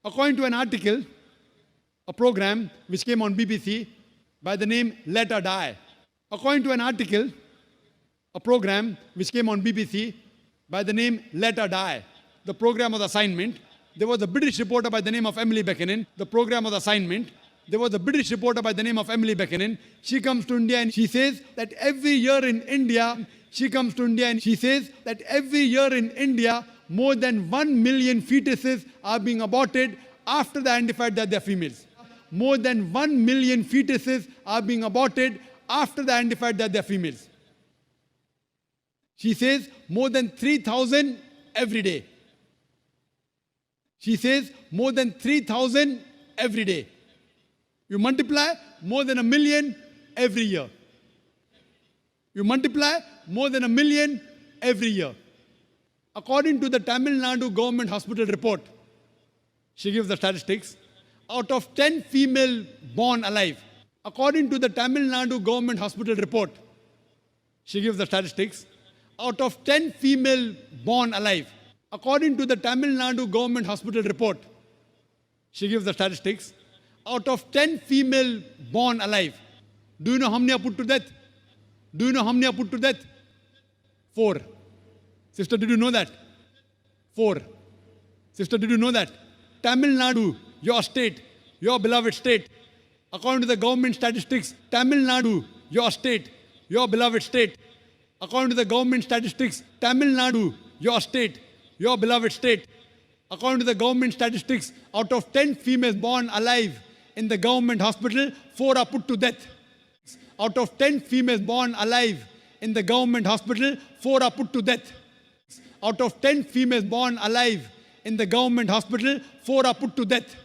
According to an article, a program which came on BBC by the name Let Her Die. According to an article, a program which came on BBC by the name Let Her Die. The program was assignment. There was a British reporter by the name of Emily Buchanan. The program was assignment. There was a British reporter by the name of Emily Buchanan. She comes to India and she says that every year in India, more than 1 million fetuses are being aborted after they identified that they're females. More than 1 million fetuses are being aborted after they identified that they're females. She says more than 3,000 every day. She says more than 3,000 every day. You multiply more than 1 million every year. You multiply more than 1 million every year. According to the Tamil Nadu government hospital report, she gives the statistics, out of 10 female born alive. According to the Tamil Nadu government hospital report, she gives the statistics, out of 10 female born alive. According to the Tamil Nadu government hospital report, she gives the statistics, out of 10 female born alive. Do you know how many are put to death? Do you know how many are put to death? 4. Sister, did you know that? 4. Sister, did you know that? Tamil Nadu, your state, your beloved state, according to the government statistics, Tamil Nadu, your state, your beloved state, according to the government statistics, Tamil Nadu, your state, your beloved state, according to the government statistics, out of 10 females born alive in the government hospital, 4 are put to death. Out of 10 females born alive in the government hospital, 4 are put to death. Out of 10 females born alive in the government hospital, 4 are put to death.